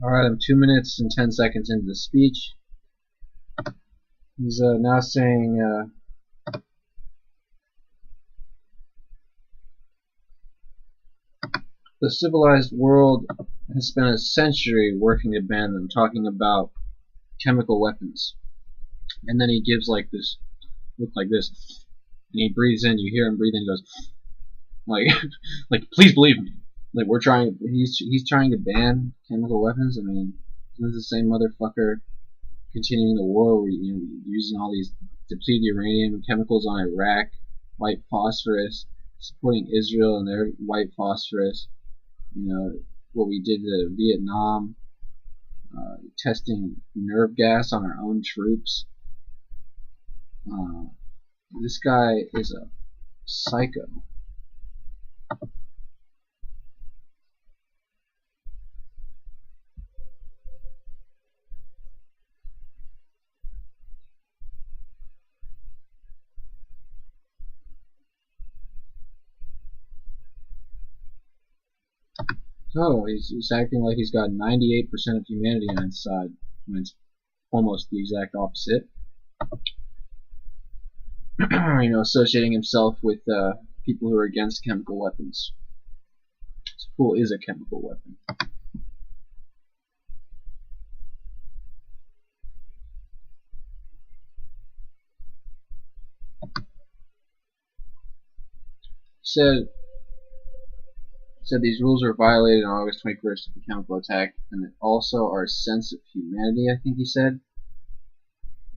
Alright, I'm 2 minutes and 10 seconds into the speech. He's now saying, the civilized world has spent a century working to ban them, talking about chemical weapons. And then he gives like this look like this, and he breathes in. You hear him breathe in. He goes like, like, please believe me. Like, we're trying. He's trying to ban chemical weapons. I mean, isn't this the same motherfucker continuing the war? Where, you know, using all these depleted uranium chemicals on Iraq, white phosphorus, supporting Israel and their white phosphorus. You know what we did to Vietnam, testing nerve gas on our own troops. This guy is a psycho. So he's acting like he's got 98% of humanity on his side when it's almost the exact opposite. You know, associating himself with people who are against chemical weapons. This fool is a chemical weapon. He said these rules were violated on August 21st of the chemical attack, and that also our sense of humanity, I think he said.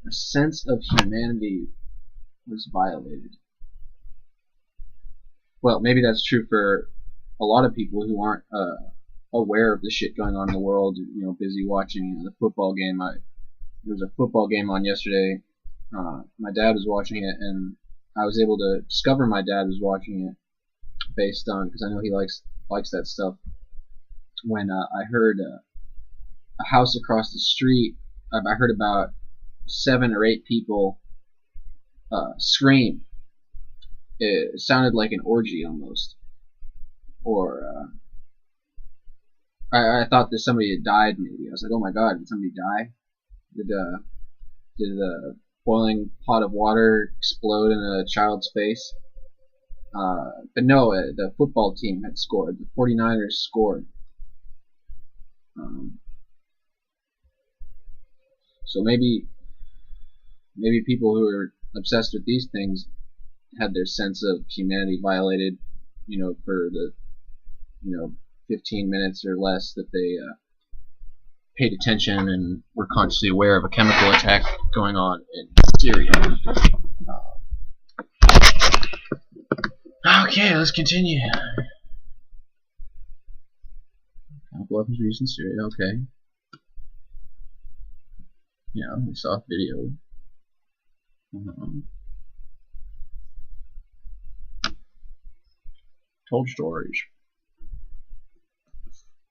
Our sense of humanity was violated. Well, maybe that's true for a lot of people who aren't aware of the shit going on in the world, you know, busy watching the football game. There was a football game on yesterday. My dad was watching it, and I was able to discover my dad was watching it based on, because I know he likes that stuff. When I heard a house across the street, I heard about 7 or 8 people scream. It sounded like an orgy almost, or I thought that somebody had died. Maybe I was like, oh my god, did somebody die? Did a boiling pot of water explode in a child's face? But no, the football team had scored. The 49ers scored. So maybe people who are obsessed with these things had their sense of humanity violated, you know, for the, 15 minutes or less that they paid attention and were consciously aware of a chemical attack going on in Syria. Okay, let's continue. Chemical weapons used in Syria. Okay. Yeah, we saw a video. Told stories.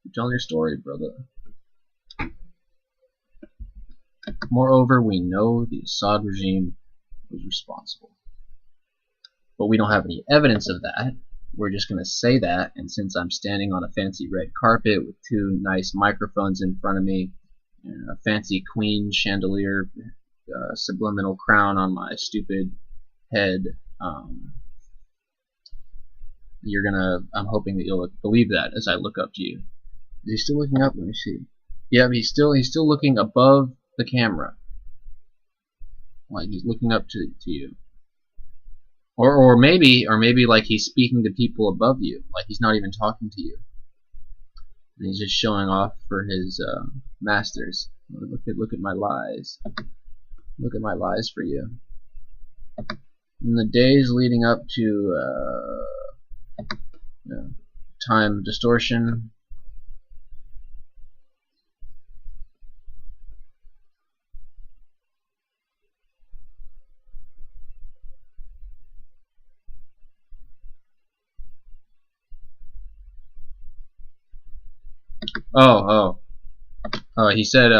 You're telling your story, brother. Moreover, we know the Assad regime was responsible. But we don't have any evidence of that. We're just going to say that, and since I'm standing on a fancy red carpet with 2 nice microphones in front of me, and a fancy queen chandelier, subliminal crown on my stupid head, I'm hoping that you'll believe that as I look up to you. Is he still looking up? Let me see. Yeah, he's still looking above the camera. Like he's looking up to you. Or maybe like he's speaking to people above you, like he's not even talking to you. And he's just showing off for his masters. Look at my lies. Look at my lies for you. In the days leading up to time distortion, he said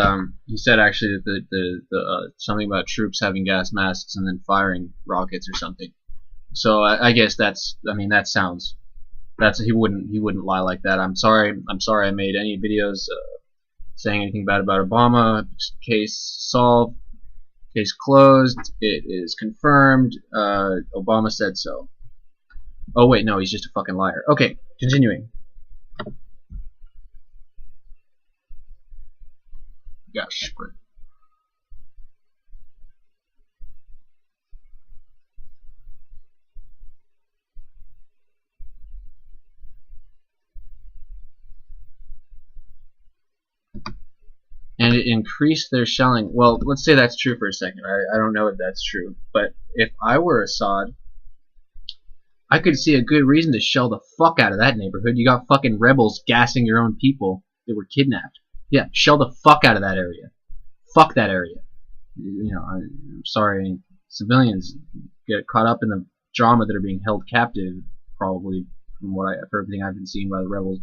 actually that the something about troops having gas masks and then firing rockets or something. So I guess that sounds, he wouldn't lie like that. I'm sorry I made any videos saying anything bad about Obama. Case solved. Case closed. It is confirmed. Obama said so. Oh wait, no, he's just a fucking liar. Okay, continuing. Gosh. And it increased their shelling. Well, let's say that's true for a second. I don't know if that's true. But if I were Assad, I could see a good reason to shell the fuck out of that neighborhood. You got fucking rebels gassing your own people that were kidnapped. Yeah, shell the fuck out of that area. Fuck that area. You know, I'm sorry, civilians get caught up in the drama that are being held captive, probably, from what for everything I've been seeing by the rebels.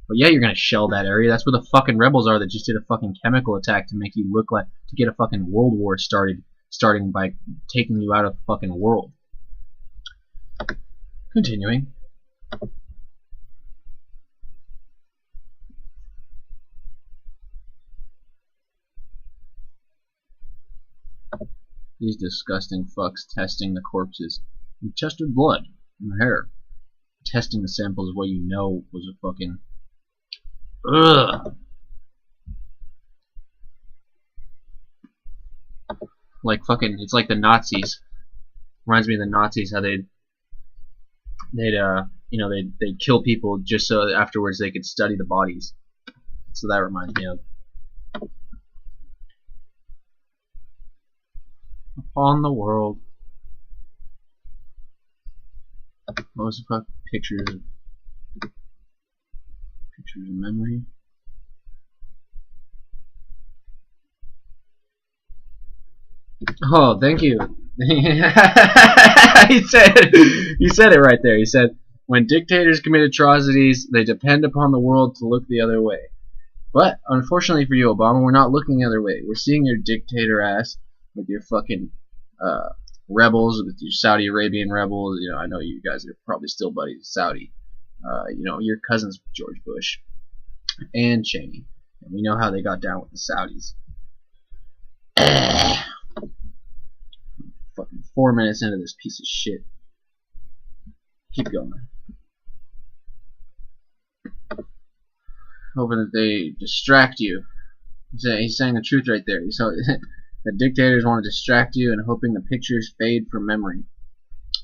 But yeah, you're gonna shell that area. That's where the fucking rebels are that just did a fucking chemical attack to make you look like, to get a fucking world war starting by taking you out of the fucking world. Continuing. These disgusting fucks testing the corpses. We tested blood and hair. Testing the samples of what you know was a fucking... Ugh. Like fucking, it's like the Nazis. Reminds me of the Nazis, how they'd kill people just so afterwards they could study the bodies. So that reminds me of. Upon the world. What was the fuck? Pictures of memory. Oh, thank you. he said it right there. He said, when dictators commit atrocities, they depend upon the world to look the other way. But, unfortunately for you, Obama, we're not looking the other way. We're seeing your dictator ass with your fucking rebels, with your Saudi Arabian rebels. You know, I know you guys are probably still buddies with Saudi. You know, your cousins with George Bush and Cheney. And we know how they got down with the Saudis. Fucking 4 minutes into this piece of shit. Keep going. Hoping that they distract you. He's saying the truth right there. The dictators want to distract you and hoping the pictures fade from memory.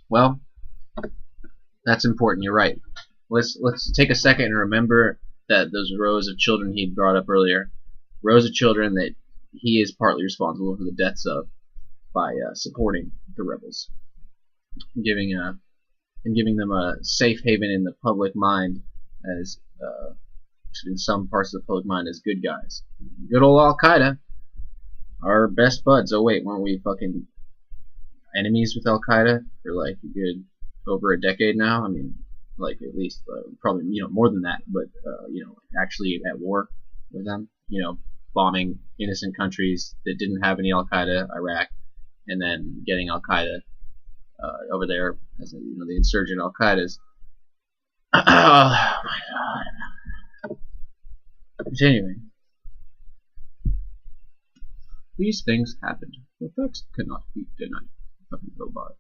Well, that's important. You're right. Let's take a second and remember that those rows of children he brought up earlier, rows of children that he is partly responsible for the deaths of by supporting the rebels, giving them a safe haven in the public mind as in some parts of the public mind as good guys. Good old Al-Qaeda, our best buds. Oh wait, weren't we fucking enemies with Al-Qaeda for like a good over a decade now? I mean, like at least probably more than that, but actually at war with them. Bombing innocent countries that didn't have any Al-Qaeda, Iraq, and then getting Al-Qaeda over there as the insurgent Al-Qaedas. Oh my god. Continuing. These things happened. The facts could not be denied. Fucking robot.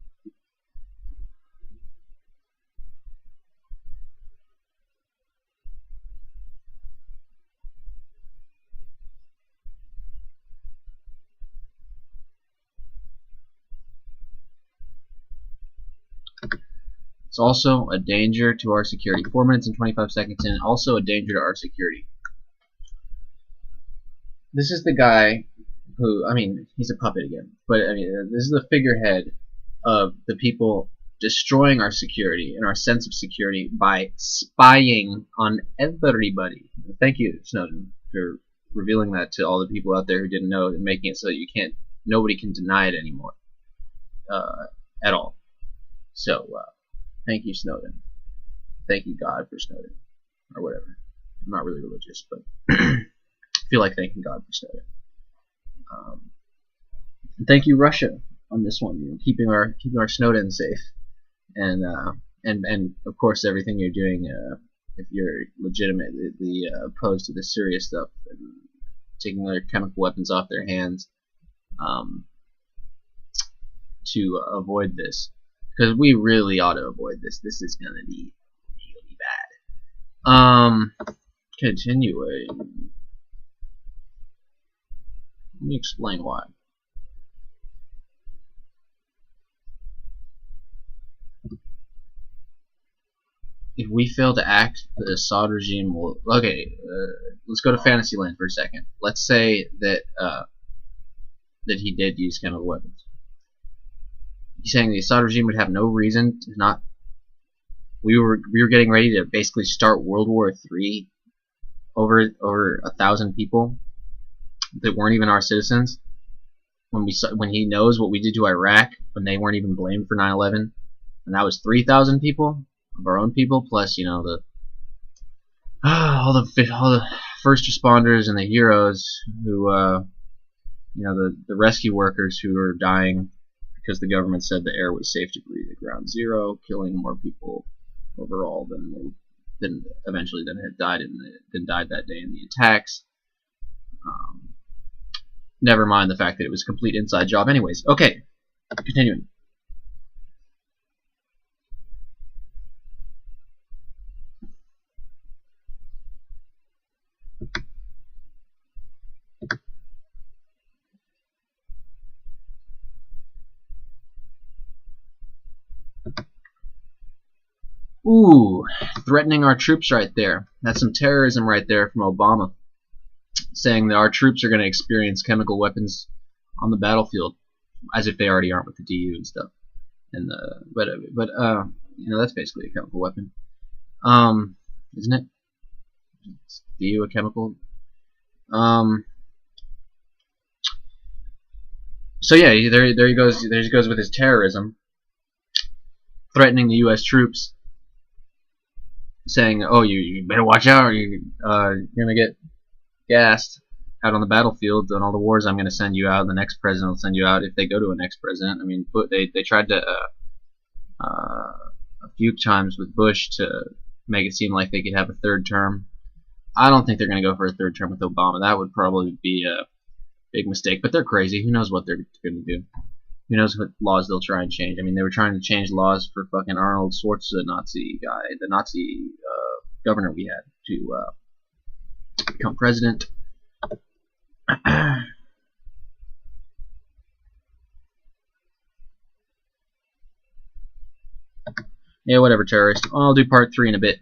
It's also a danger to our security. 4 minutes and 25 seconds in, also a danger to our security. This is the guy who, I mean, he's a puppet again, but I mean, this is the figurehead of the people destroying our security and our sense of security by spying on everybody. Thank you, Snowden, for revealing that to all the people out there who didn't know and making it so that nobody can deny it anymore at all. So, thank you, Snowden. Thank you, God, for Snowden, or whatever. I'm not really religious, but I feel like thanking God for Snowden. And thank you, Russia, on this one. Keeping our Snowden safe, and of course everything you're doing if you're legitimately opposed to the Syria stuff. And taking their chemical weapons off their hands to avoid this, because we really ought to avoid this. This is gonna be really bad. Continuing. Let me explain why. If we fail to act, the Assad regime will. Okay, let's go to Fantasyland for a second. Let's say that that he did use chemical weapons. He's saying the Assad regime would have no reason to not. We were getting ready to basically start World War III over 1,000 people that weren't even our citizens. When he knows what we did to Iraq when they weren't even blamed for 9/11, and that was 3,000 people of our own people, plus all the first responders and the heroes who the rescue workers who were dying because the government said the air was safe to breathe at ground zero, killing more people overall than eventually had died died that day in the attacks. Never mind the fact that it was a complete inside job anyways. Okay, continuing. Ooh, threatening our troops right there. That's some terrorism right there from Obama, saying that our troops are going to experience chemical weapons on the battlefield, as if they already aren't with the DU and stuff. And but that's basically a chemical weapon, isn't it? Is DU a chemical? So yeah, there he goes. There he goes with his terrorism, threatening the U.S. troops, saying, "Oh, you better watch out, or you're gonna get gassed out on the battlefield on all the wars I'm gonna send you out. And the next president will send you out if they go to a next president." I mean, they tried to a few times with Bush to make it seem like they could have a third term. I don't think they're gonna go for a third term with Obama. That would probably be a big mistake. But they're crazy. Who knows what they're gonna do? Who knows what laws they'll try and change? I mean, they were trying to change laws for fucking Arnold Schwarzenegger, the Nazi guy, the Nazi governor we had, to become president. Yeah, whatever, terrorist. I'll do part 3 in a bit.